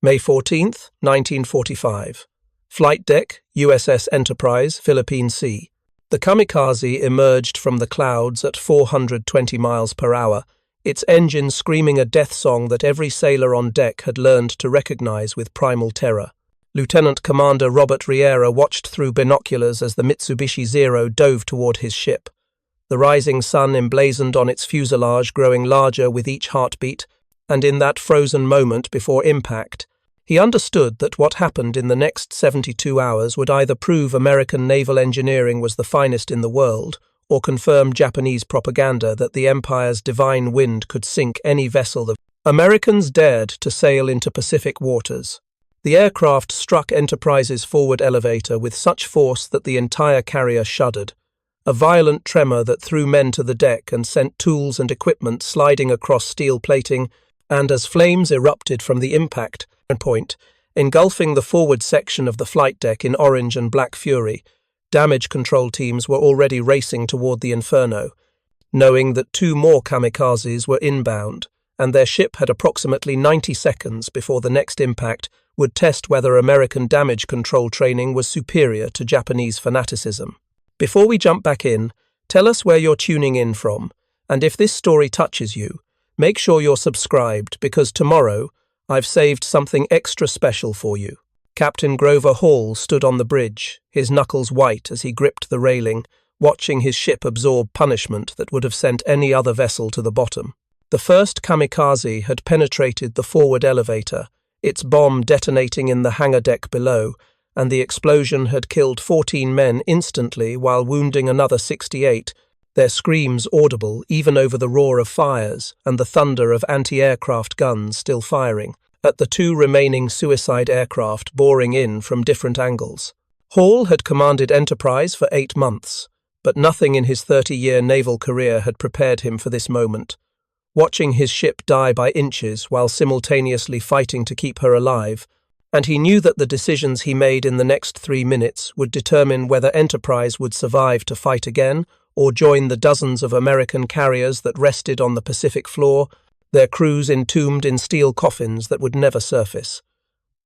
May 14th, 1945. Flight deck, USS Enterprise, Philippine Sea. The Kamikaze emerged from the clouds at 420 miles per hour, its engine screaming a death song that every sailor on deck had learned to recognize with primal terror. Lieutenant Commander Robert Riera watched through binoculars as the Mitsubishi Zero dove toward his ship. The rising sun emblazoned on its fuselage, growing larger with each heartbeat, and in that frozen moment before impact, he understood that what happened in the next 72 hours would either prove American naval engineering was the finest in the world, or confirm Japanese propaganda that the Empire's divine wind could sink any vessel. The Americans dared to sail into Pacific waters. The aircraft struck Enterprise's forward elevator with such force that the entire carrier shuddered, a violent tremor that threw men to the deck and sent tools and equipment sliding across steel plating, and as flames erupted from the impact point, engulfing the forward section of the flight deck in orange and black fury, damage control teams were already racing toward the inferno, knowing that 2 more kamikazes were inbound, and their ship had approximately 90 seconds before the next impact would test whether American damage control training was superior to Japanese fanaticism. Before we jump back in, tell us where you're tuning in from, and if this story touches you, make sure you're subscribed because tomorrow I've saved something extra special for you. Captain Grover Hall stood on the bridge, his knuckles white as he gripped the railing, watching his ship absorb punishment that would have sent any other vessel to the bottom. The first kamikaze had penetrated the forward elevator, its bomb detonating in the hangar deck below, and the explosion had killed 14 men instantly while wounding another 68, their screams audible even over the roar of fires and the thunder of anti-aircraft guns still firing at the 2 remaining suicide aircraft boring in from different angles. Hall had commanded Enterprise for 8 months, but nothing in his 30-year naval career had prepared him for this moment. Watching his ship die by inches while simultaneously fighting to keep her alive, and he knew that the decisions he made in the next 3 minutes would determine whether Enterprise would survive to fight again or join the dozens of American carriers that rested on the Pacific floor, their crews entombed in steel coffins that would never surface.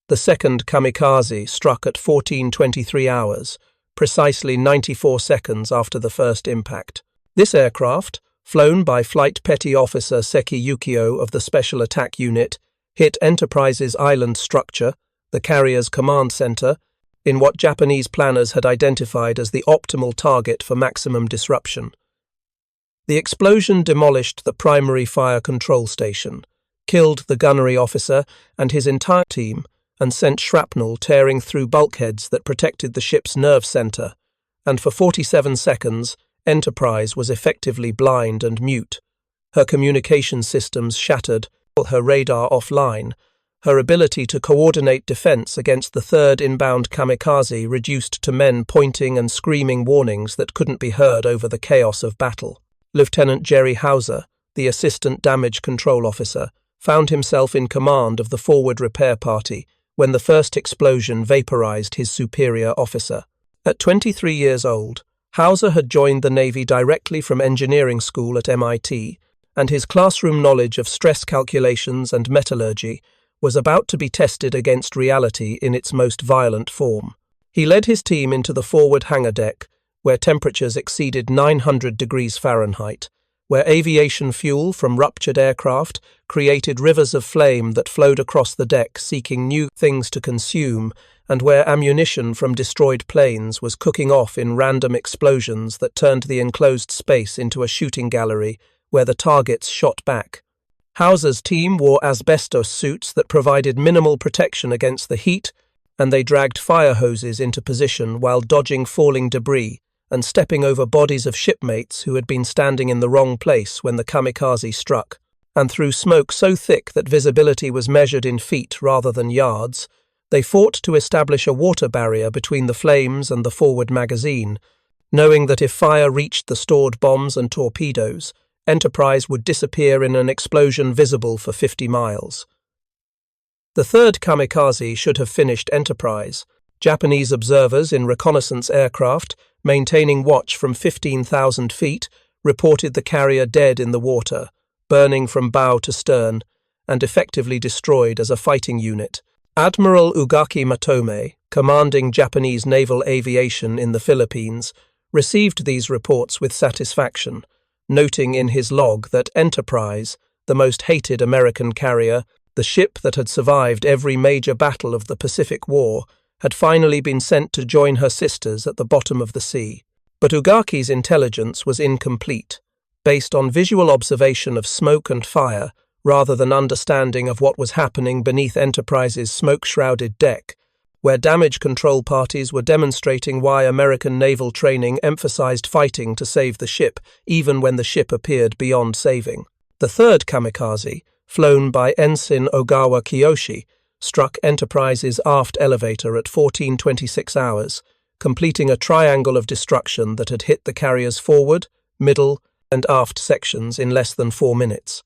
The second kamikaze struck at 14:23 hours, precisely 94 seconds after the first impact. This aircraft, flown by Flight Petty Officer Seki Yukio of the Special Attack Unit, hit Enterprise's island structure, the carrier's command center, in what Japanese planners had identified as the optimal target for maximum disruption. The explosion demolished the primary fire control station, killed the gunnery officer and his entire team, and sent shrapnel tearing through bulkheads that protected the ship's nerve center, and for 47 seconds, Enterprise was effectively blind and mute, her communication systems shattered, her radar offline, her ability to coordinate defense against the third inbound kamikaze reduced to men pointing and screaming warnings that couldn't be heard over the chaos of battle. Lieutenant Jerry Hauser, the assistant damage control officer, found himself in command of the forward repair party when the first explosion vaporized his superior officer. At 23 years old, Hauser had joined the Navy directly from engineering school at MIT, and his classroom knowledge of stress calculations and metallurgy was about to be tested against reality in its most violent form. He led his team into the forward hangar deck, where temperatures exceeded 900 degrees Fahrenheit, where aviation fuel from ruptured aircraft created rivers of flame that flowed across the deck seeking new things to consume, and where ammunition from destroyed planes was cooking off in random explosions that turned the enclosed space into a shooting gallery where the targets shot back. Hauser's team wore asbestos suits that provided minimal protection against the heat, and they dragged fire hoses into position while dodging falling debris and stepping over bodies of shipmates who had been standing in the wrong place when the kamikaze struck, and through smoke so thick that visibility was measured in feet rather than yards, they fought to establish a water barrier between the flames and the forward magazine, knowing that if fire reached the stored bombs and torpedoes, Enterprise would disappear in an explosion visible for 50 miles. The third kamikaze should have finished Enterprise. Japanese observers in reconnaissance aircraft, maintaining watch from 15,000 feet, reported the carrier dead in the water, burning from bow to stern, and effectively destroyed as a fighting unit. Admiral Ugaki Matome, commanding Japanese naval aviation in the Philippines, received these reports with satisfaction, noting in his log that Enterprise, the most hated American carrier, the ship that had survived every major battle of the Pacific War, had finally been sent to join her sisters at the bottom of the sea. But Ugaki's intelligence was incomplete, based on visual observation of smoke and fire, rather than understanding of what was happening beneath Enterprise's smoke-shrouded deck, where damage control parties were demonstrating why American naval training emphasized fighting to save the ship, even when the ship appeared beyond saving. The third Kamikaze, flown by Ensign Ogawa Kiyoshi, struck Enterprise's aft elevator at 14:26 hours, completing a triangle of destruction that had hit the carrier's forward, middle, and aft sections in less than 4 minutes.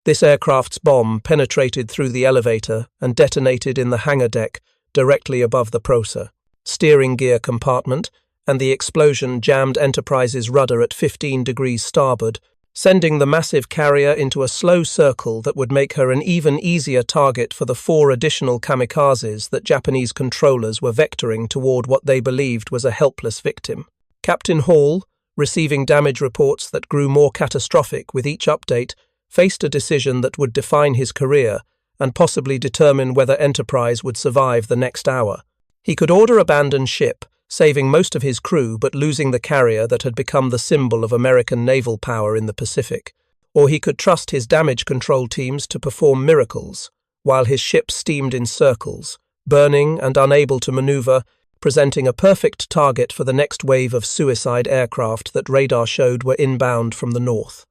This aircraft's bomb penetrated through the elevator and detonated in the hangar deck directly above the procer, steering gear compartment, and the explosion jammed Enterprise's rudder at 15 degrees starboard, sending the massive carrier into a slow circle that would make her an even easier target for the 4 additional kamikazes that Japanese controllers were vectoring toward what they believed was a helpless victim. Captain Hall, receiving damage reports that grew more catastrophic with each update, faced a decision that would define his career and possibly determine whether Enterprise would survive the next hour. He could order abandon ship, saving most of his crew but losing the carrier that had become the symbol of American naval power in the Pacific, or he could trust his damage control teams to perform miracles, while his ship steamed in circles, burning and unable to maneuver, presenting a perfect target for the next wave of suicide aircraft that radar showed were inbound from the north.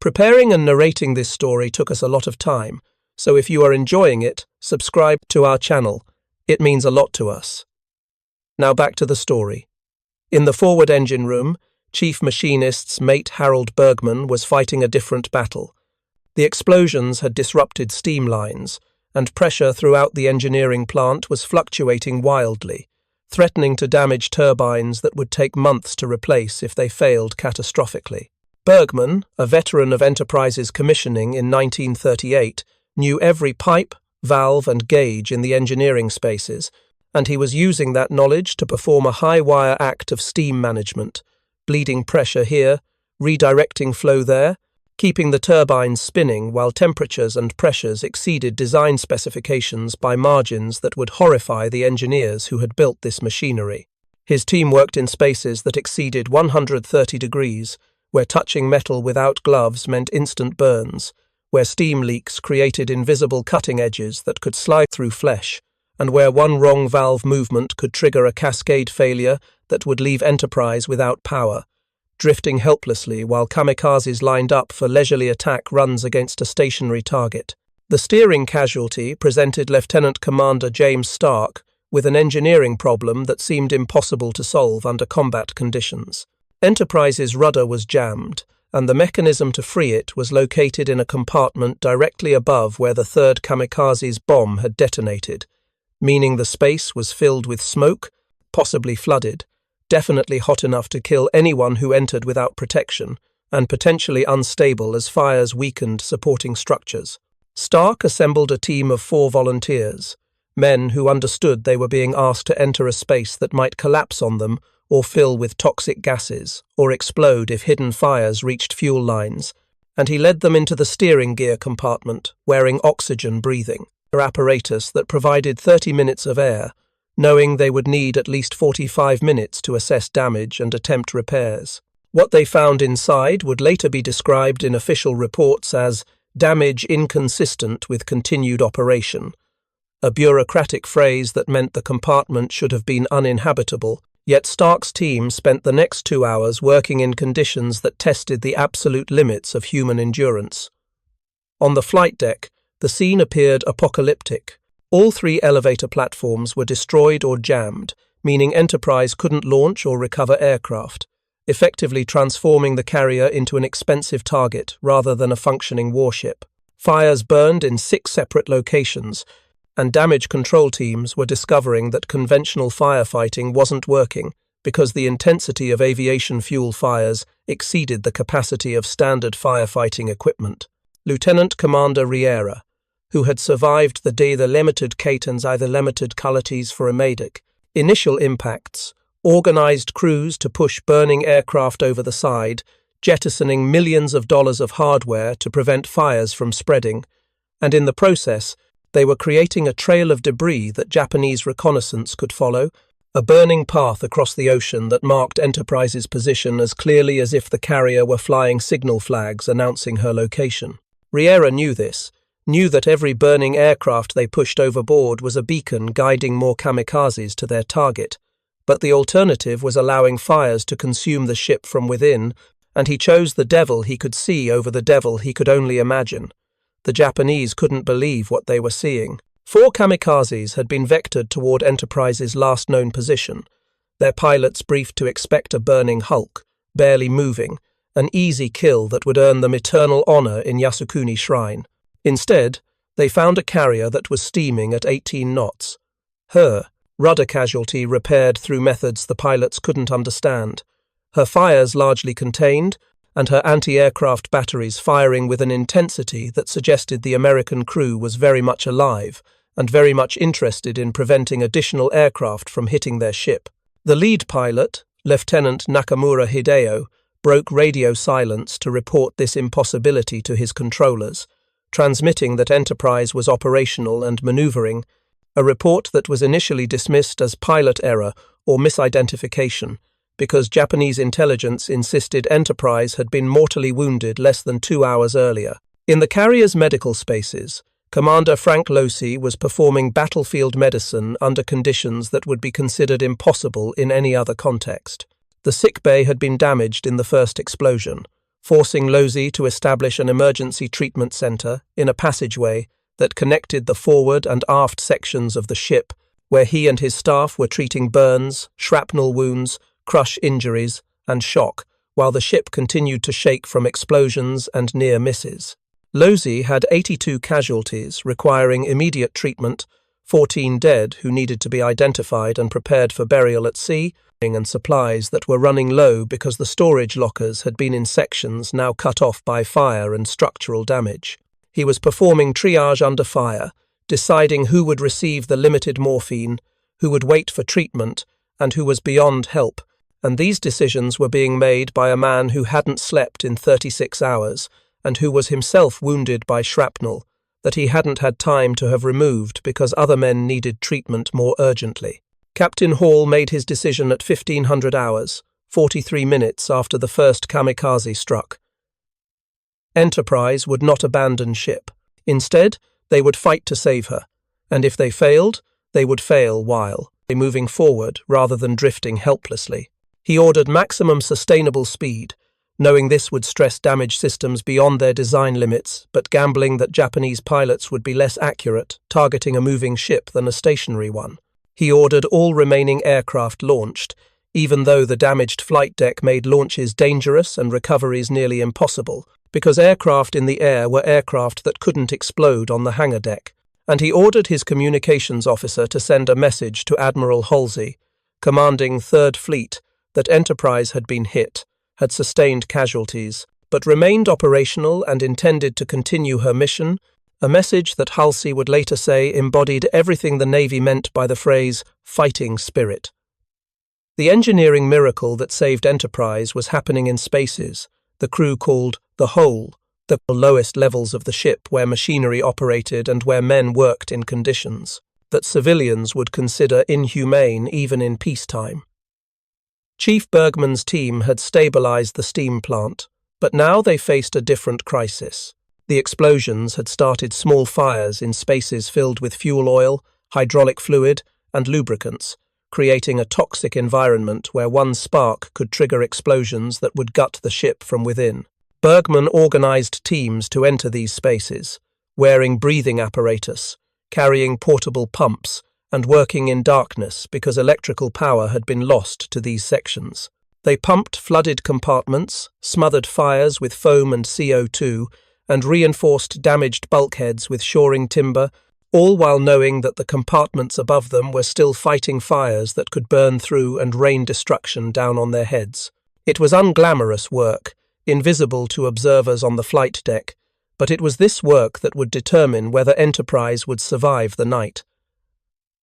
Preparing and narrating this story took us a lot of time, so if you are enjoying it, subscribe to our channel. It means a lot to us. Now back to the story. In the forward engine room, Chief Machinist's mate Harold Bergman was fighting a different battle. The explosions had disrupted steam lines, and pressure throughout the engineering plant was fluctuating wildly, threatening to damage turbines that would take months to replace if they failed catastrophically. Bergman, a veteran of Enterprise's commissioning in 1938, knew every pipe, valve and gauge in the engineering spaces, and he was using that knowledge to perform a high-wire act of steam management, bleeding pressure here, redirecting flow there, keeping the turbines spinning while temperatures and pressures exceeded design specifications by margins that would horrify the engineers who had built this machinery. His team worked in spaces that exceeded 130 degrees, where touching metal without gloves meant instant burns, where steam leaks created invisible cutting edges that could slide through flesh, and where one wrong valve movement could trigger a cascade failure that would leave Enterprise without power, drifting helplessly while kamikazes lined up for leisurely attack runs against a stationary target. The steering casualty presented Lieutenant Commander James Stark with an engineering problem that seemed impossible to solve under combat conditions. Enterprise's rudder was jammed, and the mechanism to free it was located in a compartment directly above where the third kamikaze's bomb had detonated, meaning the space was filled with smoke, possibly flooded, definitely hot enough to kill anyone who entered without protection, and potentially unstable as fires weakened supporting structures. Stark assembled a team of 4 volunteers, men who understood they were being asked to enter a space that might collapse on them or fill with toxic gases, or explode if hidden fires reached fuel lines, and he led them into the steering gear compartment, wearing oxygen breathing, an apparatus that provided 30 minutes of air, knowing they would need at least 45 minutes to assess damage and attempt repairs. What they found inside would later be described in official reports as damage inconsistent with continued operation, a bureaucratic phrase that meant the compartment should have been uninhabitable. Yet Stark's team spent the next 2 hours working in conditions that tested the absolute limits of human endurance. On the flight deck, the scene appeared apocalyptic. All 3 elevator platforms were destroyed or jammed, meaning Enterprise couldn't launch or recover aircraft, effectively transforming the carrier into an expensive target rather than a functioning warship. Fires burned in 6 separate locations, and damage control teams were discovering that conventional firefighting wasn't working because the intensity of aviation fuel fires exceeded the capacity of standard firefighting equipment. Lieutenant Commander Riera, who had survived the day the limited Catons either limited qualities for a medic. Initial impacts, organized crews to push burning aircraft over the side, jettisoning millions of dollars of hardware to prevent fires from spreading, and in the process, they were creating a trail of debris that Japanese reconnaissance could follow, a burning path across the ocean that marked Enterprise's position as clearly as if the carrier were flying signal flags announcing her location. Riera knew this, knew that every burning aircraft they pushed overboard was a beacon guiding more kamikazes to their target, but the alternative was allowing fires to consume the ship from within, and he chose the devil he could see over the devil he could only imagine. The Japanese couldn't believe what they were seeing. 4 kamikazes had been vectored toward Enterprise's last known position, their pilots briefed to expect a burning hulk, barely moving, an easy kill that would earn them eternal honor in Yasukuni Shrine. Instead, they found a carrier that was steaming at 18 knots. Her rudder casualty repaired through methods the pilots couldn't understand, her fires largely contained, and her anti-aircraft batteries firing with an intensity that suggested the American crew was very much alive and very much interested in preventing additional aircraft from hitting their ship. The lead pilot, Lieutenant Nakamura Hideo, broke radio silence to report this impossibility to his controllers, transmitting that Enterprise was operational and maneuvering, a report that was initially dismissed as pilot error or misidentification, because Japanese intelligence insisted Enterprise had been mortally wounded less than 2 hours earlier. In the carrier's medical spaces, Commander Frank Losi was performing battlefield medicine under conditions that would be considered impossible in any other context. The sickbay had been damaged in the first explosion, forcing Losi to establish an emergency treatment center in a passageway that connected the forward and aft sections of the ship, where he and his staff were treating burns, shrapnel wounds, crush injuries, and shock, while the ship continued to shake from explosions and near misses. Losi had 82 casualties requiring immediate treatment, 14 dead who needed to be identified and prepared for burial at sea, and supplies that were running low because the storage lockers had been in sections now cut off by fire and structural damage. He was performing triage under fire, deciding who would receive the limited morphine, who would wait for treatment, and who was beyond help, and these decisions were being made by a man who hadn't slept in 36 hours, and who was himself wounded by shrapnel, that he hadn't had time to have removed because other men needed treatment more urgently. Captain Hall made his decision at 1500 hours, 43 minutes after the first kamikaze struck. Enterprise would not abandon ship. Instead, they would fight to save her, and if they failed, they would fail while moving forward rather than drifting helplessly. He ordered maximum sustainable speed, knowing this would stress damage systems beyond their design limits, but gambling that Japanese pilots would be less accurate, targeting a moving ship than a stationary one. He ordered all remaining aircraft launched, even though the damaged flight deck made launches dangerous and recoveries nearly impossible, because aircraft in the air were aircraft that couldn't explode on the hangar deck. And he ordered his communications officer to send a message to Admiral Halsey, commanding 3rd Fleet, that Enterprise had been hit, had sustained casualties, but remained operational and intended to continue her mission, a message that Halsey would later say embodied everything the Navy meant by the phrase fighting spirit. The engineering miracle that saved Enterprise was happening in spaces the crew called the hole, the lowest levels of the ship where machinery operated and where men worked in conditions that civilians would consider inhumane even in peacetime. Chief Bergman's team had stabilized the steam plant, but now they faced a different crisis. The explosions had started small fires in spaces filled with fuel oil, hydraulic fluid, and lubricants, creating a toxic environment where one spark could trigger explosions that would gut the ship from within. Bergman organized teams to enter these spaces, wearing breathing apparatus, carrying portable pumps, and working in darkness because electrical power had been lost to these sections. They pumped flooded compartments, smothered fires with foam and CO2, and reinforced damaged bulkheads with shoring timber, all while knowing that the compartments above them were still fighting fires that could burn through and rain destruction down on their heads. It was unglamorous work, invisible to observers on the flight deck, But it was this work that would determine whether Enterprise would survive the night.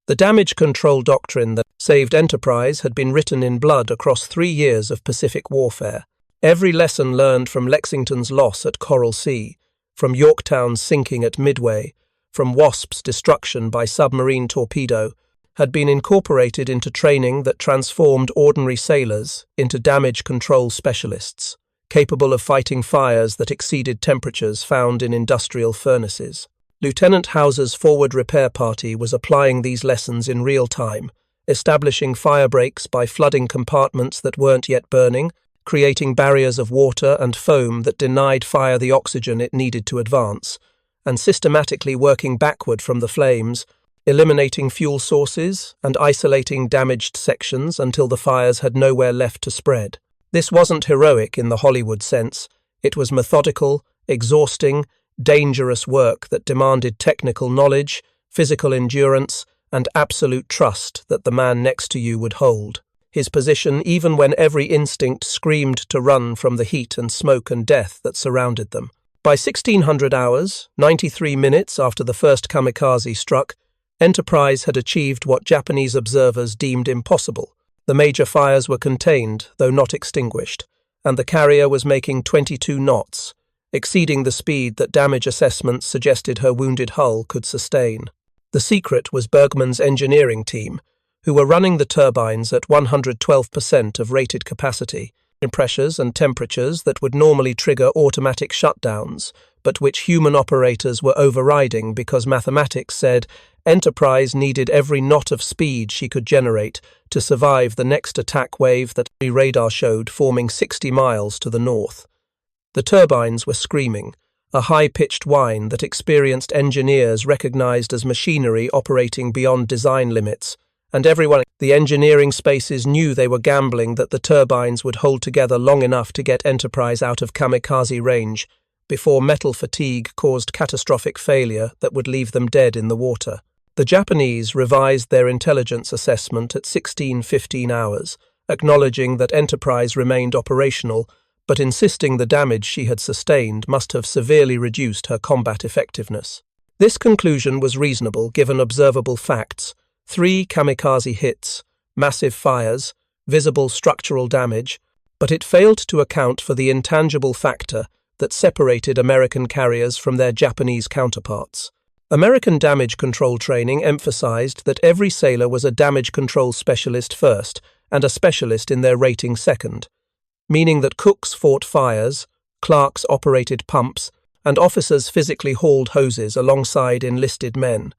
The damage control doctrine that saved Enterprise had been written in blood across 3 years of Pacific warfare. Every lesson learned from Lexington's loss at Coral Sea, from Yorktown's sinking at Midway, from Wasp's destruction by submarine torpedo, had been incorporated into training that transformed ordinary sailors into damage control specialists, capable of fighting fires that exceeded temperatures found in industrial furnaces. Lieutenant Hauser's forward repair party was applying these lessons in real time, establishing fire breaks by flooding compartments that weren't yet burning, creating barriers of water and foam that denied fire the oxygen it needed to advance, and systematically working backward from the flames, eliminating fuel sources and isolating damaged sections until the fires had nowhere left to spread. This wasn't heroic in the Hollywood sense. It was methodical, exhausting, dangerous work that demanded technical knowledge, physical endurance, and absolute trust that the man next to you would hold his position even when every instinct screamed to run from the heat and smoke and death that surrounded them. By 1600 hours, 93 minutes after the first kamikaze struck, Enterprise had achieved what Japanese observers deemed impossible. The major fires were contained, though not extinguished, and the carrier was making 22 knots, exceeding the speed that damage assessments suggested her wounded hull could sustain. The secret was Bergman's engineering team, who were running the turbines at 112% of rated capacity, in pressures and temperatures that would normally trigger automatic shutdowns, but which human operators were overriding because mathematics said Enterprise needed every knot of speed she could generate to survive the next attack wave that the radar showed forming 60 miles to the north. The turbines were screaming, a high-pitched whine that experienced engineers recognized as machinery operating beyond design limits, and everyone in the engineering spaces knew they were gambling that the turbines would hold together long enough to get Enterprise out of kamikaze range before metal fatigue caused catastrophic failure that would leave them dead in the water. The Japanese revised their intelligence assessment at 16-15 hours, acknowledging that Enterprise remained operational, but insisting the damage she had sustained must have severely reduced her combat effectiveness. This conclusion was reasonable given observable facts: 3 kamikaze hits, massive fires, visible structural damage, but it failed to account for the intangible factor that separated American carriers from their Japanese counterparts. American damage control training emphasized that every sailor was a damage control specialist first and a specialist in their rating second, meaning that cooks fought fires, clerks operated pumps, and officers physically hauled hoses alongside enlisted men.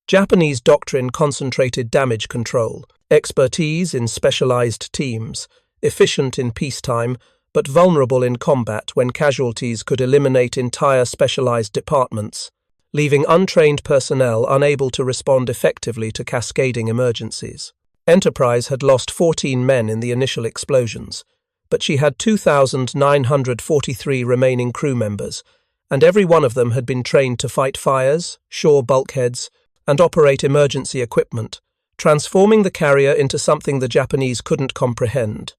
Japanese doctrine concentrated damage control, expertise in specialized teams, efficient in peacetime, but vulnerable in combat when casualties could eliminate entire specialized departments, leaving untrained personnel unable to respond effectively to cascading emergencies. Enterprise had lost 14 men in the initial explosions, but she had 2,943 remaining crew members, and every one of them had been trained to fight fires, shore bulkheads, and operate emergency equipment, transforming the carrier into something the Japanese couldn't comprehend.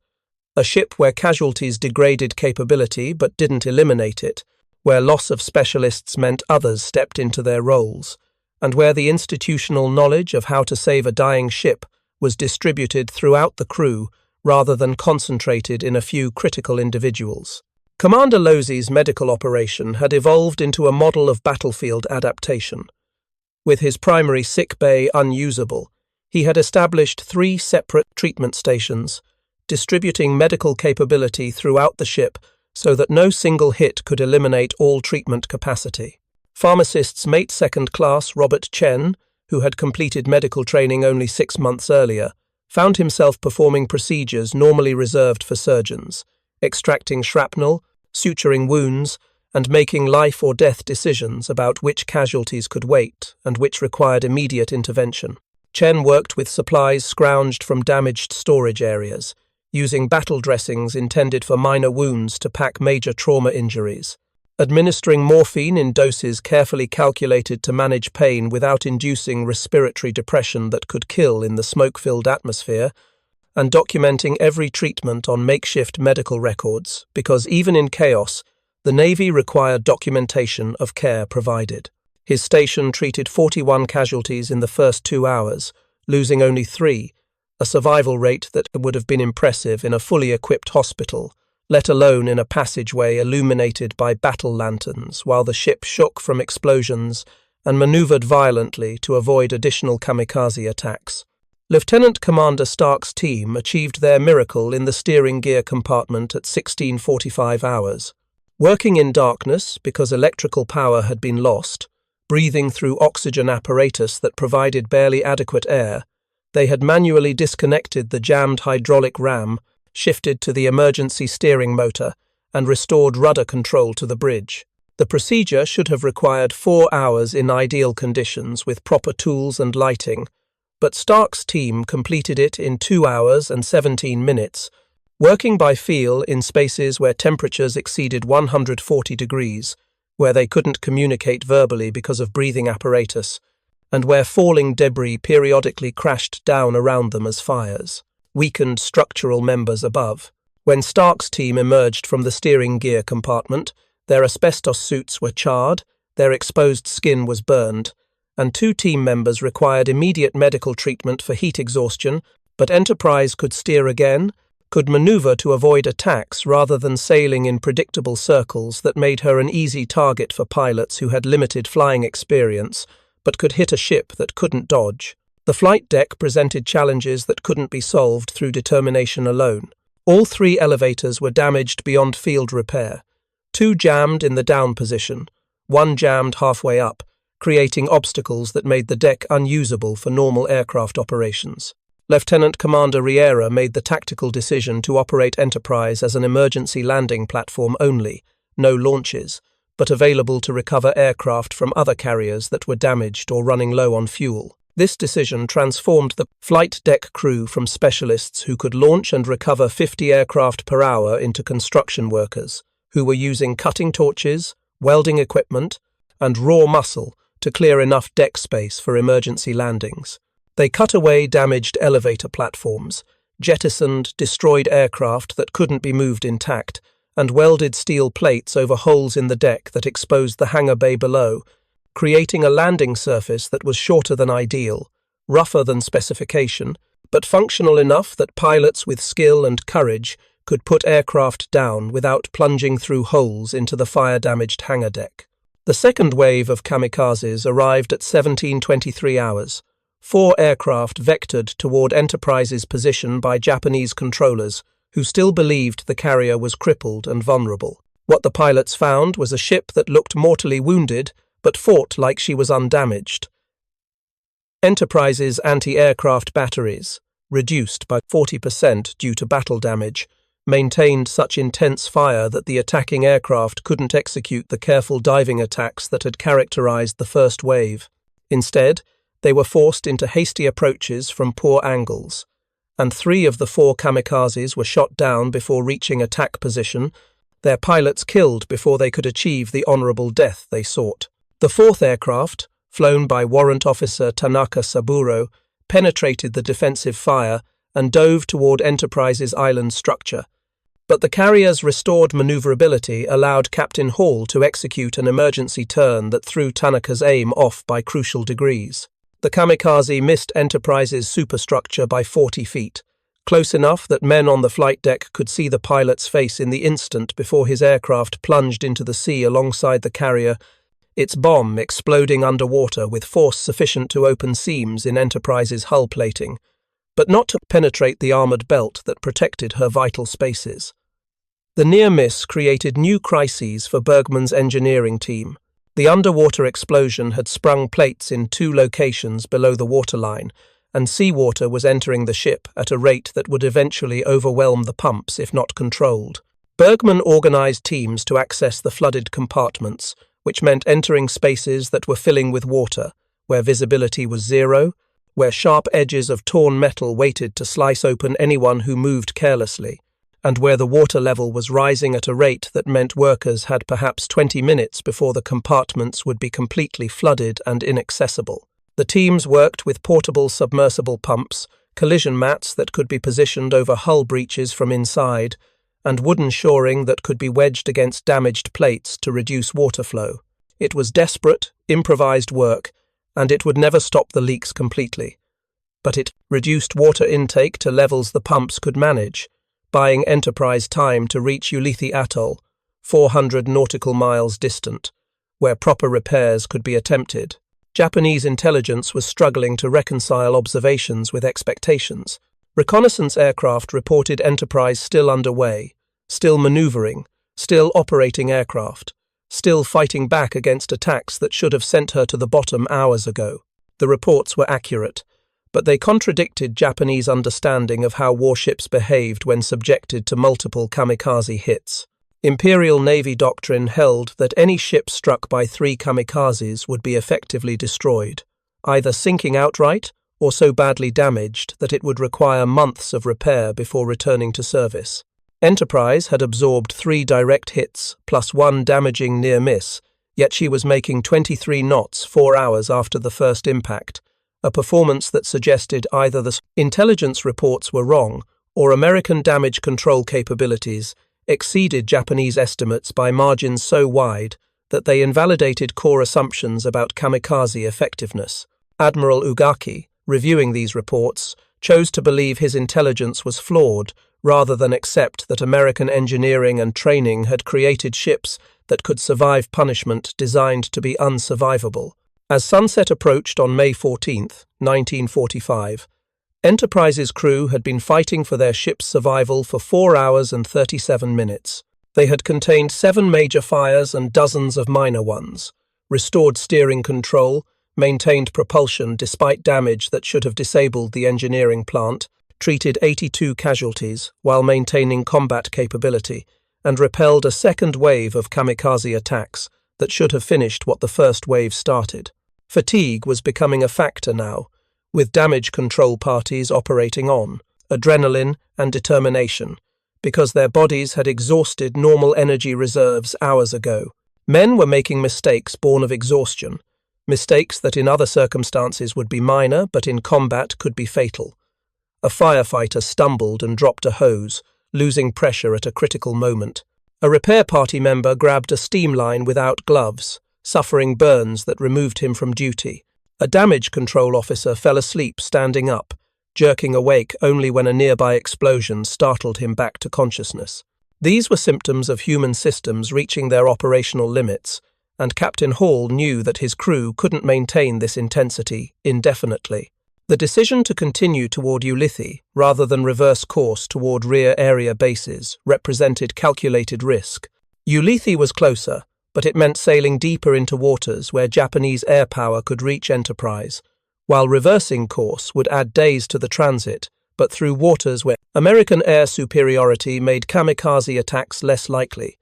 A ship where casualties degraded capability but didn't eliminate it, where loss of specialists meant others stepped into their roles, and where the institutional knowledge of how to save a dying ship was distributed throughout the crew rather than concentrated in a few critical individuals. Commander Losey's medical operation had evolved into a model of battlefield adaptation. With his primary sick bay unusable, he had established 3 separate treatment stations, distributing medical capability throughout the ship so that no single hit could eliminate all treatment capacity. Pharmacist's mate second class Robert Chen, who had completed medical training only 6 months earlier, found himself performing procedures normally reserved for surgeons, extracting shrapnel, suturing wounds, and making life or death decisions about which casualties could wait and which required immediate intervention. Chen worked with supplies scrounged from damaged storage areas, using battle dressings intended for minor wounds to pack major trauma injuries, administering morphine in doses carefully calculated to manage pain without inducing respiratory depression that could kill in the smoke-filled atmosphere, and documenting every treatment on makeshift medical records because even in chaos, The Navy required documentation of care provided. His station treated 41 casualties in the first 2 hours, losing only 3, a survival rate that would have been impressive in a fully equipped hospital, let alone in a passageway illuminated by battle lanterns while the ship shook from explosions and maneuvered violently to avoid additional kamikaze attacks. Lieutenant Commander Stark's team achieved their miracle in the steering gear compartment at 16:45 hours. Working in darkness because electrical power had been lost, breathing through oxygen apparatus that provided barely adequate air, they had manually disconnected the jammed hydraulic ram, shifted to the emergency steering motor, and restored rudder control to the bridge. The procedure should have required 4 hours in ideal conditions with proper tools and lighting, but Stark's team completed it in 2 hours and 17 minutes, working by feel in spaces where temperatures exceeded 140 degrees, where they couldn't communicate verbally because of breathing apparatus, and where falling debris periodically crashed down around them as fires weakened structural members above. When Stark's team emerged from the steering gear compartment, their asbestos suits were charred, their exposed skin was burned, and 2 team members required immediate medical treatment for heat exhaustion, but Enterprise could steer again, could maneuver to avoid attacks rather than sailing in predictable circles that made her an easy target for pilots who had limited flying experience, but could hit a ship that couldn't dodge. The flight deck presented challenges that couldn't be solved through determination alone. All 3 elevators were damaged beyond field repair. 2 jammed in the down position, 1 jammed halfway up, creating obstacles that made the deck unusable for normal aircraft operations. Lieutenant Commander Riera made the tactical decision to operate Enterprise as an emergency landing platform only, no launches, but available to recover aircraft from other carriers that were damaged or running low on fuel. This decision transformed the flight deck crew from specialists who could launch and recover 50 aircraft per hour into construction workers, who were using cutting torches, welding equipment, and raw muscle to clear enough deck space for emergency landings. They cut away damaged elevator platforms, jettisoned destroyed aircraft that couldn't be moved intact, and welded steel plates over holes in the deck that exposed the hangar bay below, creating a landing surface that was shorter than ideal, rougher than specification, but functional enough that pilots with skill and courage could put aircraft down without plunging through holes into the fire-damaged hangar deck. The second wave of kamikazes arrived at 17:23 hours. 4 aircraft vectored toward Enterprise's position by Japanese controllers, who still believed the carrier was crippled and vulnerable. What the pilots found was a ship that looked mortally wounded, but fought like she was undamaged. Enterprise's anti-aircraft batteries, reduced by 40% due to battle damage, maintained such intense fire that the attacking aircraft couldn't execute the careful diving attacks that had characterized the first wave. Instead, they were forced into hasty approaches from poor angles, and 3 of the 4 kamikazes were shot down before reaching attack position, their pilots killed before they could achieve the honorable death they sought. The 4th aircraft, flown by Warrant Officer Tanaka Saburo, penetrated the defensive fire and dove toward Enterprise's island structure. But the carrier's restored maneuverability allowed Captain Hall to execute an emergency turn that threw Tanaka's aim off by crucial degrees. The kamikaze missed Enterprise's superstructure by 40 feet, close enough that men on the flight deck could see the pilot's face in the instant before his aircraft plunged into the sea alongside the carrier, its bomb exploding underwater with force sufficient to open seams in Enterprise's hull plating, but not to penetrate the armoured belt that protected her vital spaces. The near miss created new crises for Bergman's engineering team. The underwater explosion had sprung plates in 2 locations below the waterline, and seawater was entering the ship at a rate that would eventually overwhelm the pumps if not controlled. Bergman organised teams to access the flooded compartments, which meant entering spaces that were filling with water, where visibility was 0, where sharp edges of torn metal waited to slice open anyone who moved carelessly, and where the water level was rising at a rate that meant workers had perhaps 20 minutes before the compartments would be completely flooded and inaccessible. The teams worked with portable submersible pumps, collision mats that could be positioned over hull breaches from inside, and wooden shoring that could be wedged against damaged plates to reduce water flow. It was desperate, improvised work, and it would never stop the leaks completely. But it reduced water intake to levels the pumps could manage, buying Enterprise time to reach Ulithi Atoll, 400 nautical miles distant, where proper repairs could be attempted. Japanese intelligence was struggling to reconcile observations with expectations. Reconnaissance aircraft reported Enterprise still underway, still maneuvering, still operating aircraft, still fighting back against attacks that should have sent her to the bottom hours ago. The reports were accurate, but they contradicted Japanese understanding of how warships behaved when subjected to multiple kamikaze hits. Imperial Navy doctrine held that any ship struck by 3 kamikazes would be effectively destroyed, either sinking outright or so badly damaged that it would require months of repair before returning to service. Enterprise had absorbed 3 direct hits plus 1 damaging near miss, yet she was making 23 knots 4 hours after the first impact, a performance that suggested either the intelligence reports were wrong or American damage control capabilities exceeded Japanese estimates by margins so wide that they invalidated core assumptions about kamikaze effectiveness. Admiral Ugaki, reviewing these reports, chose to believe his intelligence was flawed rather than accept that American engineering and training had created ships that could survive punishment designed to be unsurvivable. As sunset approached on May 14th, 1945, Enterprise's crew had been fighting for their ship's survival for 4 hours and 37 minutes. They had contained 7 major fires and dozens of minor ones, restored steering control, maintained propulsion despite damage that should have disabled the engineering plant, treated 82 casualties while maintaining combat capability, and repelled a second wave of kamikaze attacks that should have finished what the first wave started. Fatigue was becoming a factor now, with damage control parties operating on adrenaline and determination, because their bodies had exhausted normal energy reserves hours ago. Men were making mistakes born of exhaustion, mistakes that in other circumstances would be minor but in combat could be fatal. A firefighter stumbled and dropped a hose, losing pressure at a critical moment. A repair party member grabbed a steam line without gloves, suffering burns that removed him from duty. A damage control officer fell asleep standing up, jerking awake only when a nearby explosion startled him back to consciousness. These were symptoms of human systems reaching their operational limits, and Captain Hall knew that his crew couldn't maintain this intensity indefinitely. The decision to continue toward Ulithi rather than reverse course toward rear area bases represented calculated risk. Ulithi was closer, but it meant sailing deeper into waters where Japanese air power could reach Enterprise, while reversing course would add days to the transit, but through waters where American air superiority made kamikaze attacks less likely.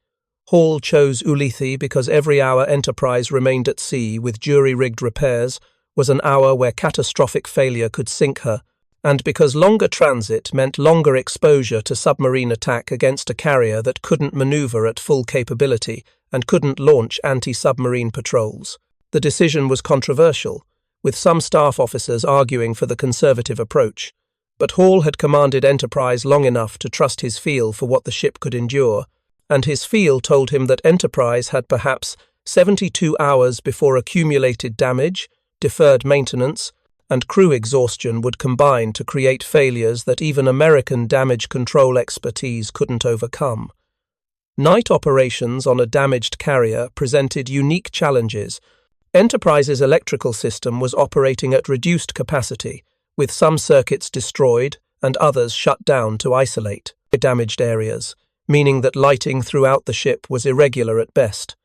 Hall chose Ulithi because every hour Enterprise remained at sea with jury-rigged repairs was an hour where catastrophic failure could sink her, and because longer transit meant longer exposure to submarine attack against a carrier that couldn't maneuver at full capability and couldn't launch anti-submarine patrols. The decision was controversial, with some staff officers arguing for the conservative approach, but Hall had commanded Enterprise long enough to trust his feel for what the ship could endure, and his feel told him that Enterprise had perhaps 72 hours before accumulated damage, deferred maintenance, and crew exhaustion would combine to create failures that even American damage control expertise couldn't overcome. Night operations on a damaged carrier presented unique challenges. Enterprise's electrical system was operating at reduced capacity, with some circuits destroyed and others shut down to isolate damaged areas, meaning that lighting throughout the ship was irregular at best.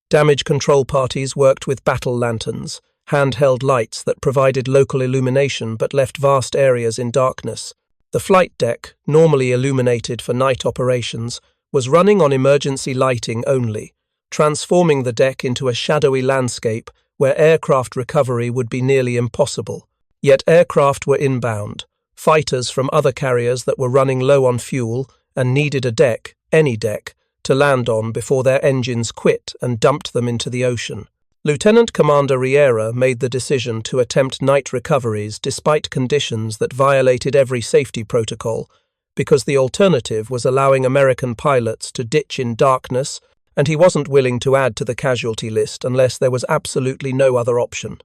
Damage control parties worked with battle lanterns, handheld lights that provided local illumination but left vast areas in darkness. The flight deck, normally illuminated for night operations, was running on emergency lighting only, transforming the deck into a shadowy landscape where aircraft recovery would be nearly impossible. Yet aircraft were inbound, fighters from other carriers that were running low on fuel and needed a deck, any deck, to land on before their engines quit and dumped them into the ocean. Lieutenant Commander Riera made the decision to attempt night recoveries despite conditions that violated every safety protocol, because the alternative was allowing American pilots to ditch in darkness, and he wasn't willing to add to the casualty list unless there was absolutely no other option.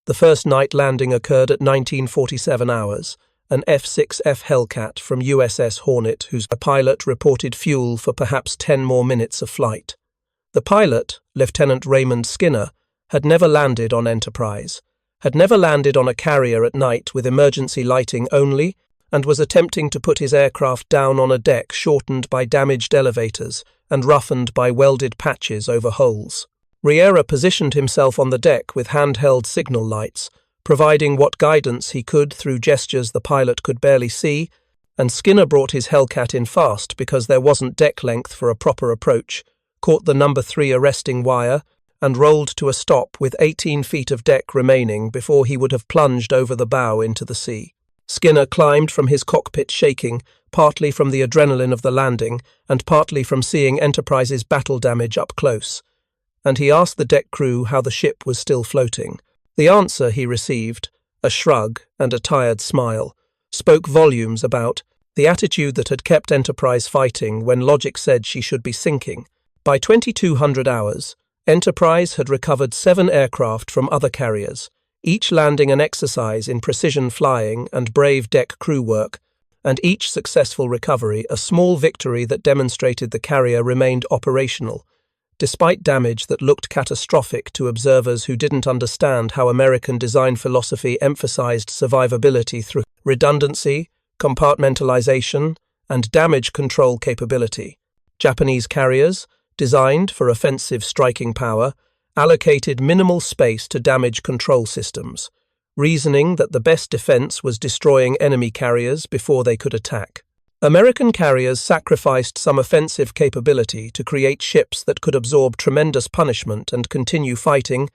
The first night landing occurred at 1947 hours, an F-6F Hellcat from USS Hornet whose pilot reported fuel for perhaps 10 more minutes of flight. The pilot, Lieutenant Raymond Skinner, had never landed on Enterprise, had never landed on a carrier at night with emergency lighting only, and was attempting to put his aircraft down on a deck shortened by damaged elevators and roughened by welded patches over holes. Riera positioned himself on the deck with handheld signal lights, providing what guidance he could through gestures the pilot could barely see, and Skinner brought his Hellcat in fast because there wasn't deck length for a proper approach, caught the number 3 arresting wire, and rolled to a stop with 18 feet of deck remaining before he would have plunged over the bow into the sea. Skinner climbed from his cockpit shaking, partly from the adrenaline of the landing and partly from seeing Enterprise's battle damage up close, and he asked the deck crew how the ship was still floating. The answer he received, a shrug and a tired smile, spoke volumes about the attitude that had kept Enterprise fighting when logic said she should be sinking. By 2200 hours, Enterprise had recovered 7 aircraft from other carriers, each landing an exercise in precision flying and brave deck crew work, and each successful recovery a small victory that demonstrated the carrier remained operational, despite damage that looked catastrophic to observers who didn't understand how American design philosophy emphasized survivability through redundancy, compartmentalization, and damage control capability. Japanese carriers, designed for offensive striking power, allocated minimal space to damage control systems, reasoning that the best defense was destroying enemy carriers before they could attack. American carriers sacrificed some offensive capability to create ships that could absorb tremendous punishment and continue fighting,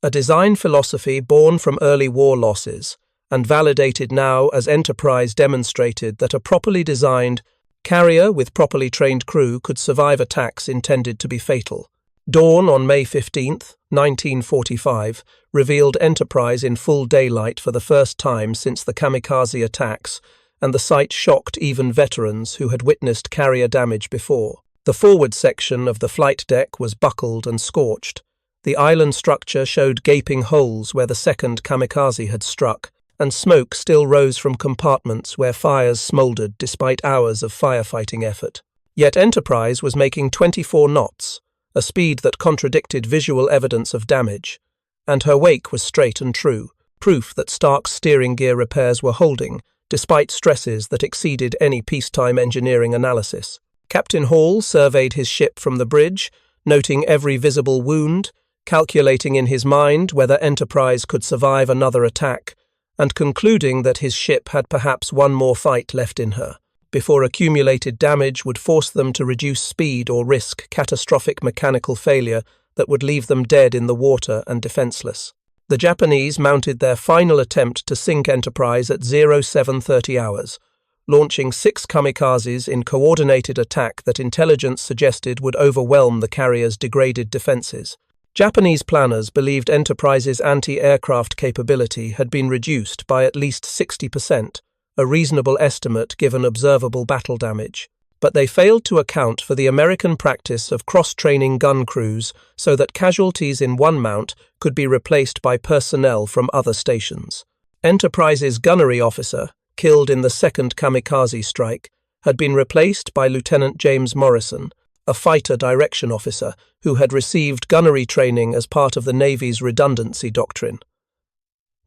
a design philosophy born from early war losses, and validated now as Enterprise demonstrated that a properly designed carrier with properly trained crew could survive attacks intended to be fatal. Dawn on May 15th, 1945, revealed Enterprise in full daylight for the first time since the Kamikaze attacks, and the sight shocked even veterans who had witnessed carrier damage before. The forward section of the flight deck was buckled and scorched. The island structure showed gaping holes where the second Kamikaze had struck, and smoke still rose from compartments where fires smoldered despite hours of firefighting effort. Yet Enterprise was making 24 knots, a speed that contradicted visual evidence of damage, and her wake was straight and true, proof that Stark's steering gear repairs were holding, despite stresses that exceeded any peacetime engineering analysis. Captain Hall surveyed his ship from the bridge, noting every visible wound, calculating in his mind whether Enterprise could survive another attack, and concluding that his ship had perhaps one more fight left in her, before accumulated damage would force them to reduce speed or risk catastrophic mechanical failure that would leave them dead in the water and defenseless. The Japanese mounted their final attempt to sink Enterprise at 0730 hours, launching 6 kamikazes in coordinated attack that intelligence suggested would overwhelm the carrier's degraded defenses. Japanese planners believed Enterprise's anti-aircraft capability had been reduced by at least 60%, a reasonable estimate given observable battle damage, but they failed to account for the American practice of cross-training gun crews so that casualties in one mount could be replaced by personnel from other stations. Enterprise's gunnery officer, killed in the second Kamikaze strike, had been replaced by Lieutenant James Morrison, a fighter direction officer who had received gunnery training as part of the Navy's redundancy doctrine.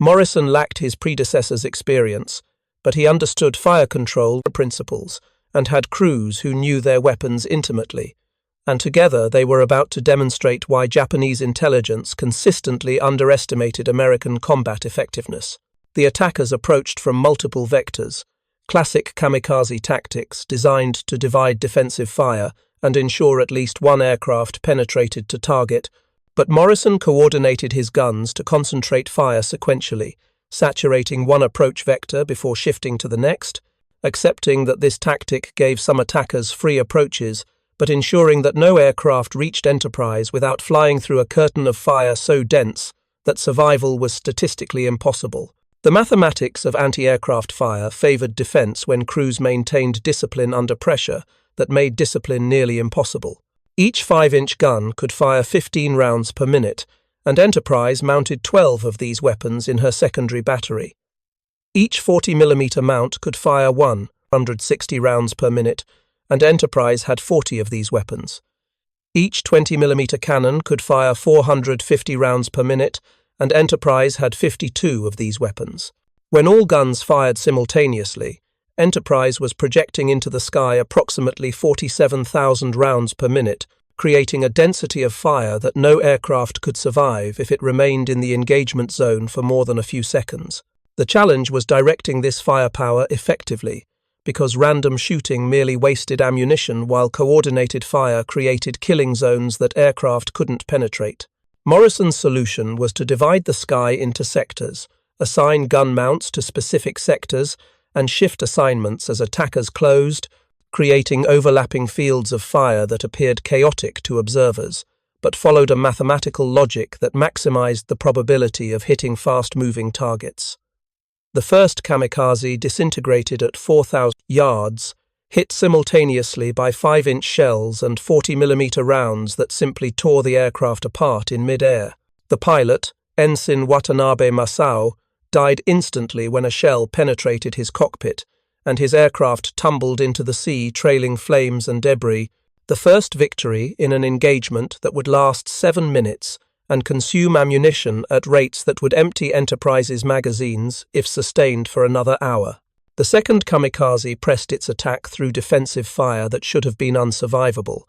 Morrison lacked his predecessor's experience, but he understood fire control principles and had crews who knew their weapons intimately, and together they were about to demonstrate why Japanese intelligence consistently underestimated American combat effectiveness. The attackers approached from multiple vectors, classic kamikaze tactics designed to divide defensive fire and ensure at least one aircraft penetrated to target, but Morrison coordinated his guns to concentrate fire sequentially, saturating one approach vector before shifting to the next, accepting that this tactic gave some attackers free approaches, but ensuring that no aircraft reached Enterprise without flying through a curtain of fire so dense that survival was statistically impossible. The mathematics of anti-aircraft fire favored defense when crews maintained discipline under pressure that made discipline nearly impossible. Each 5-inch gun could fire 15 rounds per minute, and Enterprise mounted 12 of these weapons in her secondary battery. Each 40mm mount could fire 160 rounds per minute, and Enterprise had 40 of these weapons. Each 20mm cannon could fire 450 rounds per minute, and Enterprise had 52 of these weapons. When all guns fired simultaneously, Enterprise was projecting into the sky approximately 47,000 rounds per minute, creating a density of fire that no aircraft could survive if it remained in the engagement zone for more than a few seconds. The challenge was directing this firepower effectively, because random shooting merely wasted ammunition while coordinated fire created killing zones that aircraft couldn't penetrate. Morrison's solution was to divide the sky into sectors, assign gun mounts to specific sectors, and shift assignments as attackers closed, creating overlapping fields of fire that appeared chaotic to observers, but followed a mathematical logic that maximized the probability of hitting fast-moving targets. The first Kamikaze disintegrated at 4,000 yards, hit simultaneously by 5-inch shells and 40mm rounds that simply tore the aircraft apart in mid-air. The pilot, Ensign Watanabe Masao, died instantly when a shell penetrated his cockpit, and his aircraft tumbled into the sea trailing flames and debris, the first victory in an engagement that would last 7 minutes and consume ammunition at rates that would empty Enterprise's magazines if sustained for another hour. The second Kamikaze pressed its attack through defensive fire that should have been unsurvivable,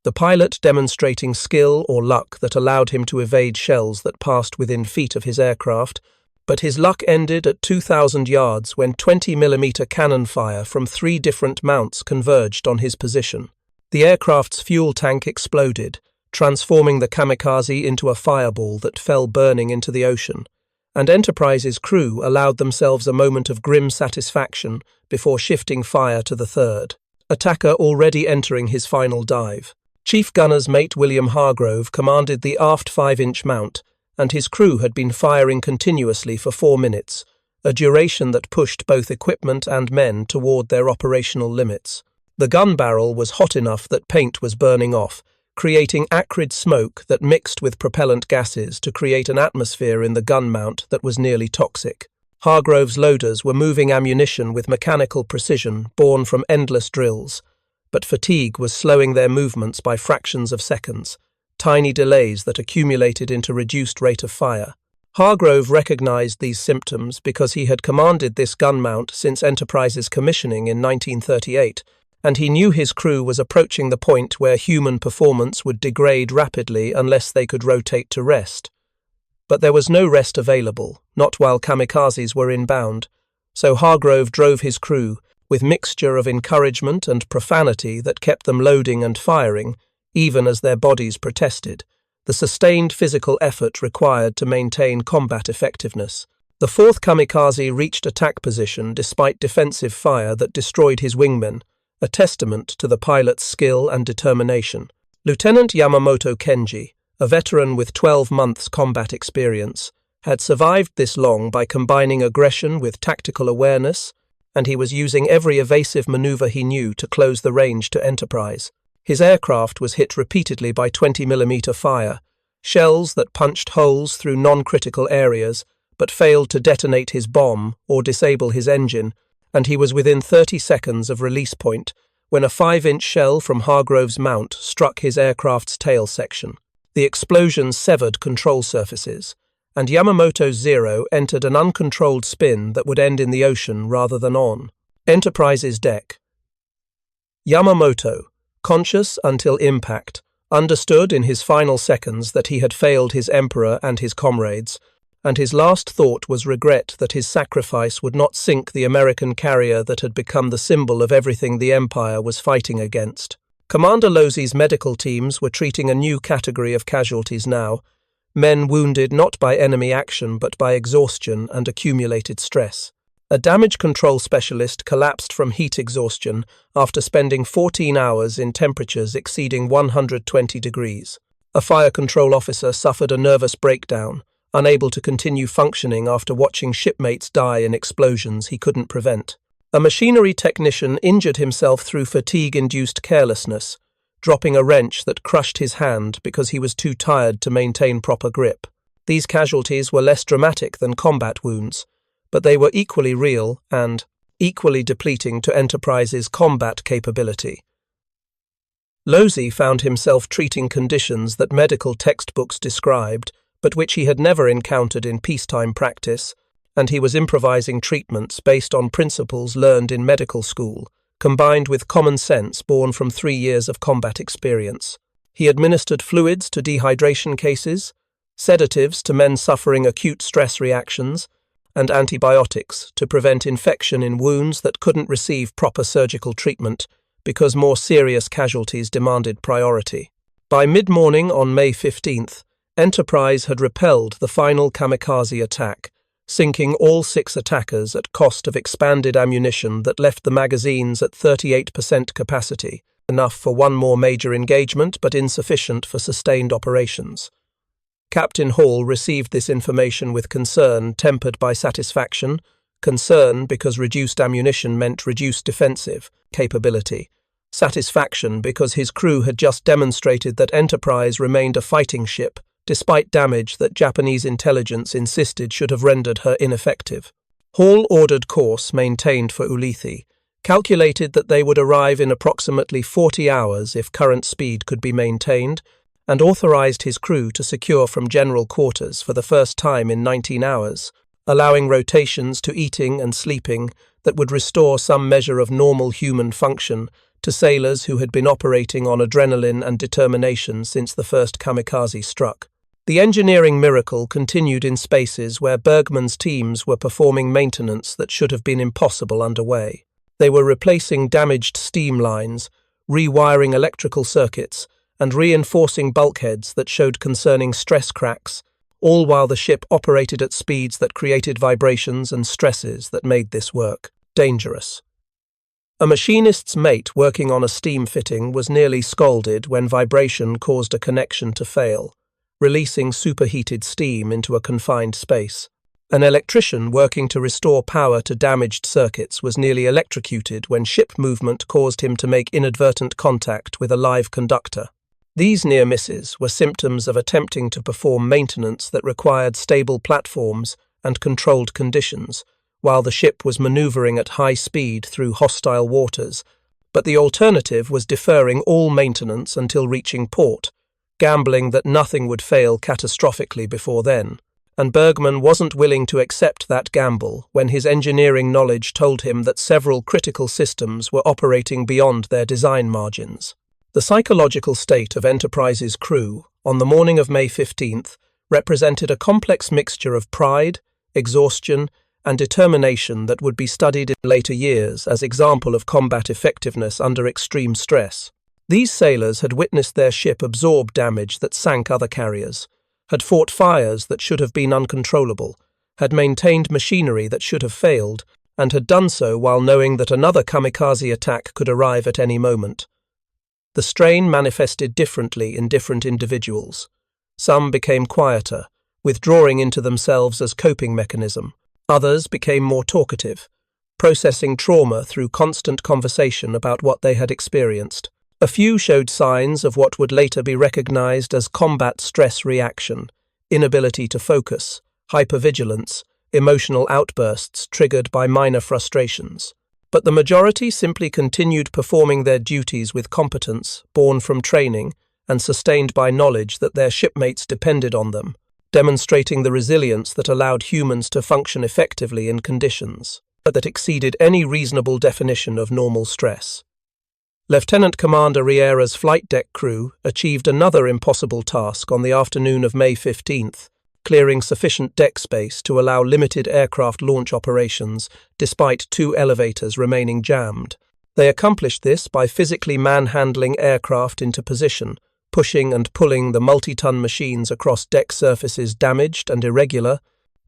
the pilot demonstrating skill or luck that allowed him to evade shells that passed within feet of his aircraft, but his luck ended at 2,000 yards when 20mm cannon fire from 3 different mounts converged on his position. The aircraft's fuel tank exploded, transforming the Kamikaze into a fireball that fell burning into the ocean, and Enterprise's crew allowed themselves a moment of grim satisfaction before shifting fire to the third attacker already entering his final dive. Chief Gunner's mate William Hargrove commanded the aft 5-inch mount, and his crew had been firing continuously for 4 minutes, a duration that pushed both equipment and men toward their operational limits. The gun barrel was hot enough that paint was burning off, creating acrid smoke that mixed with propellant gases to create an atmosphere in the gun mount that was nearly toxic. Hargrove's loaders were moving ammunition with mechanical precision born from endless drills, but fatigue was slowing their movements by fractions of seconds, tiny delays that accumulated into reduced rate of fire. Hargrove recognized these symptoms because he had commanded this gun mount since Enterprise's commissioning in 1938, and he knew his crew was approaching the point where human performance would degrade rapidly unless they could rotate to rest. But there was no rest available, not while Kamikazes were inbound, so Hargrove drove his crew, with mixture of encouragement and profanity that kept them loading and firing, even as their bodies protested, the sustained physical effort required to maintain combat effectiveness. The fourth Kamikaze reached attack position despite defensive fire that destroyed his wingmen, a testament to the pilot's skill and determination. Lieutenant Yamamoto Kenji, a veteran with 12 months combat experience, had survived this long by combining aggression with tactical awareness, and he was using every evasive maneuver he knew to close the range to Enterprise. His aircraft was hit repeatedly by 20mm fire, shells that punched holes through non-critical areas but failed to detonate his bomb or disable his engine, and he was within 30 seconds of release point when a 5-inch shell from Hargrove's mount struck his aircraft's tail section. The explosion severed control surfaces, and Yamamoto's Zero entered an uncontrolled spin that would end in the ocean rather than on Enterprise's deck. Yamamoto, conscious until impact, understood in his final seconds that he had failed his Emperor and his comrades, and his last thought was regret that his sacrifice would not sink the American carrier that had become the symbol of everything the Empire was fighting against. Commander Losey's medical teams were treating a new category of casualties now, men wounded not by enemy action but by exhaustion and accumulated stress. A damage control specialist collapsed from heat exhaustion after spending 14 hours in temperatures exceeding 120 degrees. A fire control officer suffered a nervous breakdown unable to continue functioning after watching shipmates die in explosions he couldn't prevent. A machinery technician injured himself through fatigue-induced carelessness, dropping a wrench that crushed his hand because he was too tired to maintain proper grip. These casualties were less dramatic than combat wounds, but they were equally real and equally depleting to Enterprise's combat capability. Losey found himself treating conditions that medical textbooks described, but which he had never encountered in peacetime practice, and he was improvising treatments based on principles learned in medical school, combined with common sense born from 3 years of combat experience. He administered fluids to dehydration cases, sedatives to men suffering acute stress reactions, and antibiotics to prevent infection in wounds that couldn't receive proper surgical treatment because more serious casualties demanded priority. By mid-morning on May 15th, Enterprise had repelled the final Kamikaze attack, sinking all 6 attackers at cost of expanded ammunition that left the magazines at 38% capacity, enough for one more major engagement but insufficient for sustained operations. Captain Hall received this information with concern tempered by satisfaction, concern because reduced ammunition meant reduced defensive capability, satisfaction because his crew had just demonstrated that Enterprise remained a fighting ship, despite damage that Japanese intelligence insisted should have rendered her ineffective. Hall ordered course maintained for Ulithi, calculated that they would arrive in approximately 40 hours if current speed could be maintained, and authorized his crew to secure from general quarters for the first time in 19 hours, allowing rotations to eating and sleeping that would restore some measure of normal human function to sailors who had been operating on adrenaline and determination since the first Kamikaze struck. The engineering miracle continued in spaces where Bergman's teams were performing maintenance that should have been impossible underway. They were replacing damaged steam lines, rewiring electrical circuits, and reinforcing bulkheads that showed concerning stress cracks, all while the ship operated at speeds that created vibrations and stresses that made this work dangerous. A machinist's mate working on a steam fitting was nearly scalded when vibration caused a connection to fail, releasing superheated steam into a confined space. An electrician working to restore power to damaged circuits was nearly electrocuted when ship movement caused him to make inadvertent contact with a live conductor. These near misses were symptoms of attempting to perform maintenance that required stable platforms and controlled conditions, while the ship was maneuvering at high speed through hostile waters, but the alternative was deferring all maintenance until reaching port, gambling that nothing would fail catastrophically before then. And Bergman wasn't willing to accept that gamble when his engineering knowledge told him that several critical systems were operating beyond their design margins. The psychological state of Enterprise's crew on the morning of May 15th represented a complex mixture of pride, exhaustion, and determination that would be studied in later years as example of combat effectiveness under extreme stress. These sailors had witnessed their ship absorb damage that sank other carriers, had fought fires that should have been uncontrollable, had maintained machinery that should have failed, and had done so while knowing that another kamikaze attack could arrive at any moment. The strain manifested differently in different individuals. Some became quieter, withdrawing into themselves as coping mechanism. Others became more talkative, processing trauma through constant conversation about what they had experienced. A few showed signs of what would later be recognized as combat stress reaction, inability to focus, hypervigilance, emotional outbursts triggered by minor frustrations. But the majority simply continued performing their duties with competence, born from training, and sustained by knowledge that their shipmates depended on them, demonstrating the resilience that allowed humans to function effectively in conditions that exceeded any reasonable definition of normal stress. Lieutenant Commander Riera's flight deck crew achieved another impossible task on the afternoon of May 15th, clearing sufficient deck space to allow limited aircraft launch operations despite 2 elevators remaining jammed. They accomplished this by physically manhandling aircraft into position, pushing and pulling the multi-ton machines across deck surfaces damaged and irregular,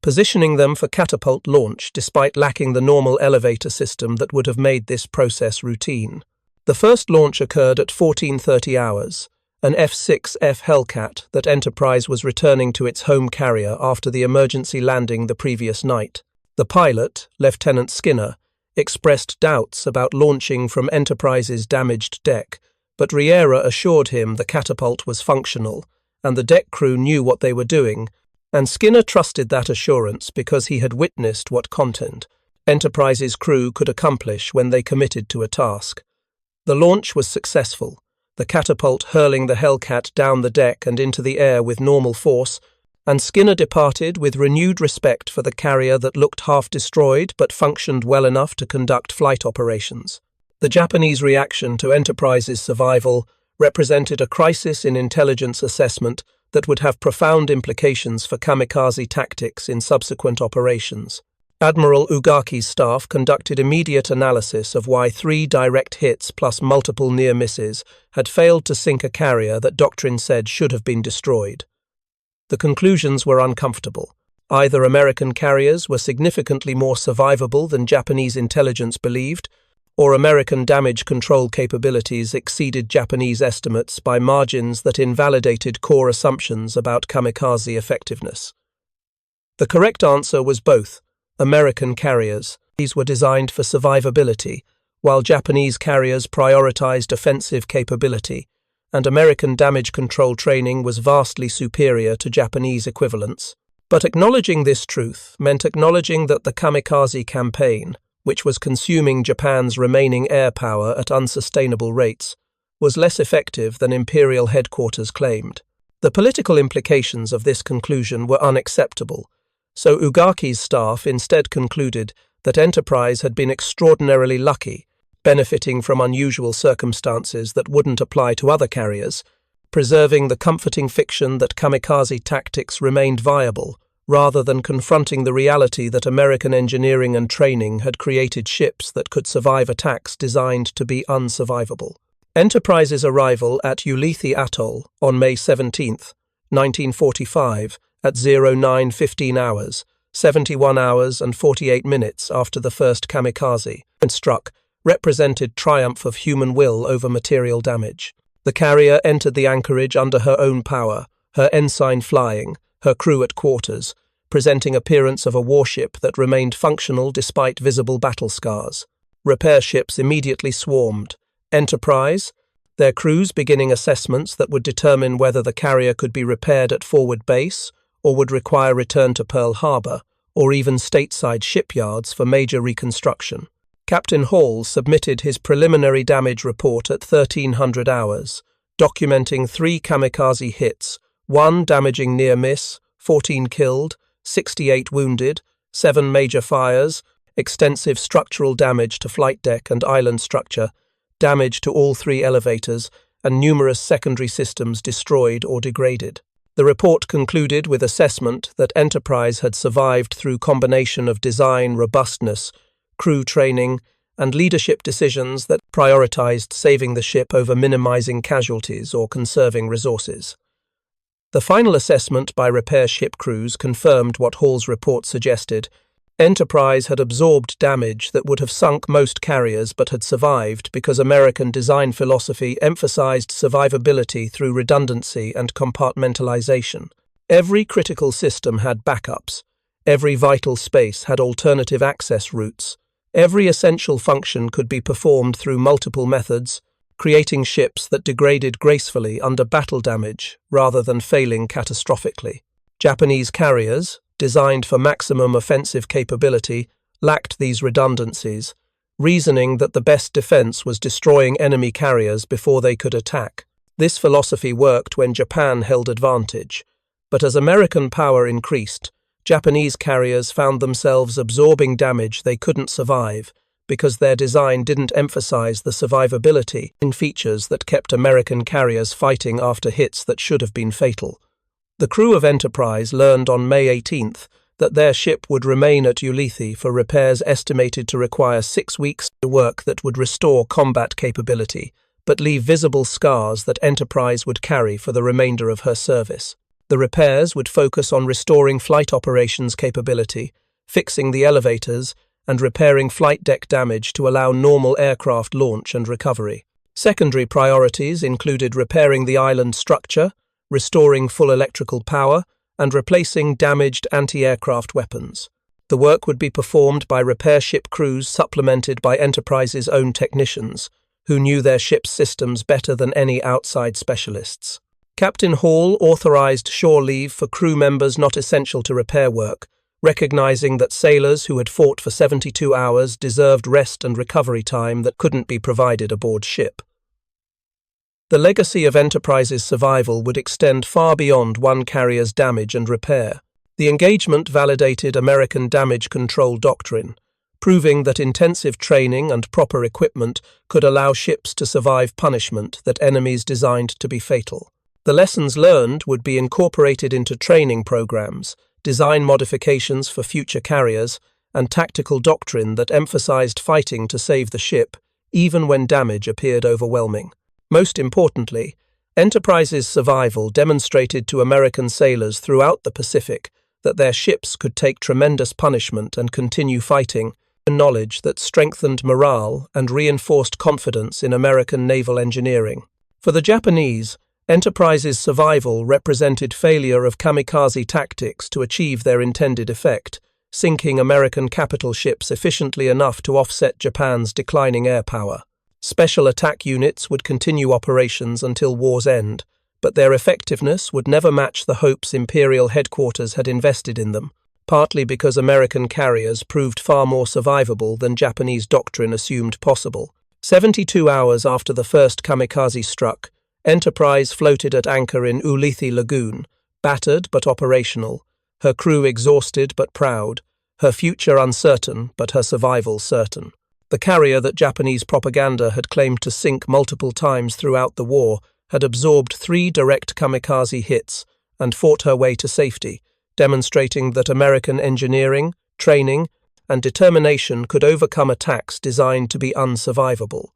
positioning them for catapult launch despite lacking the normal elevator system that would have made this process routine. The first launch occurred at 14:30 hours, an F-6F Hellcat that Enterprise was returning to its home carrier after the emergency landing the previous night. The pilot, Lieutenant Skinner, expressed doubts about launching from Enterprise's damaged deck, but Riera assured him the catapult was functional, and the deck crew knew what they were doing, and Skinner trusted that assurance because he had witnessed what content Enterprise's crew could accomplish when they committed to a task. The launch was successful, the catapult hurling the Hellcat down the deck and into the air with normal force, and Skinner departed with renewed respect for the carrier that looked half-destroyed but functioned well enough to conduct flight operations. The Japanese reaction to Enterprise's survival represented a crisis in intelligence assessment that would have profound implications for kamikaze tactics in subsequent operations. Admiral Ugaki's staff conducted immediate analysis of why 3 direct hits plus multiple near misses had failed to sink a carrier that doctrine said should have been destroyed. The conclusions were uncomfortable. Either American carriers were significantly more survivable than Japanese intelligence believed, or American damage control capabilities exceeded Japanese estimates by margins that invalidated core assumptions about kamikaze effectiveness. The correct answer was both. American carriers. These were designed for survivability, while Japanese carriers prioritized offensive capability, and American damage control training was vastly superior to Japanese equivalents. But acknowledging this truth meant acknowledging that the kamikaze campaign, which was consuming Japan's remaining air power at unsustainable rates, was less effective than Imperial headquarters claimed. The political implications of this conclusion were unacceptable, so Ugaki's staff instead concluded that Enterprise had been extraordinarily lucky, benefiting from unusual circumstances that wouldn't apply to other carriers, preserving the comforting fiction that kamikaze tactics remained viable, rather than confronting the reality that American engineering and training had created ships that could survive attacks designed to be unsurvivable. Enterprise's arrival at Ulithi Atoll on May 17, 1945, at 09:15 hours, 71 hours and 48 minutes after the first kamikaze struck, represented triumph of human will over material damage. The carrier entered the anchorage under her own power, her ensign flying, her crew at quarters, presenting appearance of a warship that remained functional despite visible battle scars. Repair ships immediately swarmed. Enterprise, their crews beginning assessments that would determine whether the carrier could be repaired at forward base or would require return to Pearl Harbor, or even stateside shipyards for major reconstruction. Captain Hall submitted his preliminary damage report at 1300 hours, documenting 3 kamikaze hits, 1 damaging near miss, 14 killed, 68 wounded, 7 major fires, extensive structural damage to flight deck and island structure, damage to all 3 elevators, and numerous secondary systems destroyed or degraded. The report concluded with assessment that Enterprise had survived through combination of design robustness, crew training, and leadership decisions that prioritized saving the ship over minimizing casualties or conserving resources. The final assessment by repair ship crews confirmed what Hall's report suggested. Enterprise had absorbed damage that would have sunk most carriers but had survived because American design philosophy emphasized survivability through redundancy and compartmentalization. Every critical system had backups. Every vital space had alternative access routes. Every essential function could be performed through multiple methods, creating ships that degraded gracefully under battle damage rather than failing catastrophically. Japanese carriers, designed for maximum offensive capability, lacked these redundancies, reasoning that the best defense was destroying enemy carriers before they could attack. This philosophy worked when Japan held advantage, but as American power increased, Japanese carriers found themselves absorbing damage they couldn't survive because their design didn't emphasize the survivability in features that kept American carriers fighting after hits that should have been fatal. The crew of Enterprise learned on May 18th that their ship would remain at Ulithi for repairs estimated to require 6 weeks of work that would restore combat capability, but leave visible scars that Enterprise would carry for the remainder of her service. The repairs would focus on restoring flight operations capability, fixing the elevators, and repairing flight deck damage to allow normal aircraft launch and recovery. Secondary priorities included repairing the island structure, restoring full electrical power, and replacing damaged anti-aircraft weapons. The work would be performed by repair ship crews supplemented by Enterprise's own technicians, who knew their ship's systems better than any outside specialists. Captain Hall authorized shore leave for crew members not essential to repair work, recognizing that sailors who had fought for 72 hours deserved rest and recovery time that couldn't be provided aboard ship. The legacy of Enterprise's survival would extend far beyond one carrier's damage and repair. The engagement validated American damage control doctrine, proving that intensive training and proper equipment could allow ships to survive punishment that enemies designed to be fatal. The lessons learned would be incorporated into training programs, design modifications for future carriers, and tactical doctrine that emphasized fighting to save the ship, even when damage appeared overwhelming. Most importantly, Enterprise's survival demonstrated to American sailors throughout the Pacific that their ships could take tremendous punishment and continue fighting, a knowledge that strengthened morale and reinforced confidence in American naval engineering. For the Japanese, Enterprise's survival represented failure of kamikaze tactics to achieve their intended effect, sinking American capital ships efficiently enough to offset Japan's declining air power. Special attack units would continue operations until war's end, but their effectiveness would never match the hopes Imperial headquarters had invested in them, partly because American carriers proved far more survivable than Japanese doctrine assumed possible. 72 hours after the first kamikaze struck, Enterprise floated at anchor in Ulithi Lagoon, battered but operational, her crew exhausted but proud, her future uncertain but her survival certain. The carrier that Japanese propaganda had claimed to sink multiple times throughout the war had absorbed 3 direct kamikaze hits and fought her way to safety, demonstrating that American engineering, training, and determination could overcome attacks designed to be unsurvivable.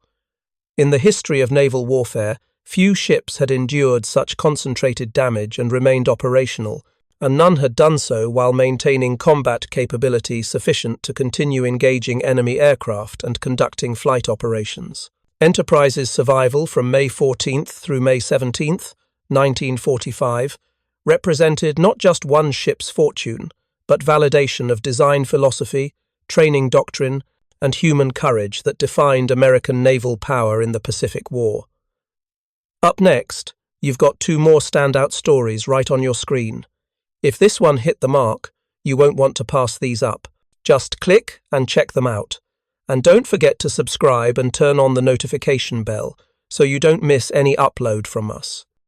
In the history of naval warfare, few ships had endured such concentrated damage and remained operational, and none had done so while maintaining combat capability sufficient to continue engaging enemy aircraft and conducting flight operations. Enterprise's survival from May 14th through May 17th, 1945, represented not just one ship's fortune, but validation of design philosophy, training doctrine, and human courage that defined American naval power in the Pacific War. Up next, you've got 2 more standout stories right on your screen. If this one hit the mark, you won't want to pass these up. Just click and check them out. And don't forget to subscribe and turn on the notification bell so you don't miss any upload from us.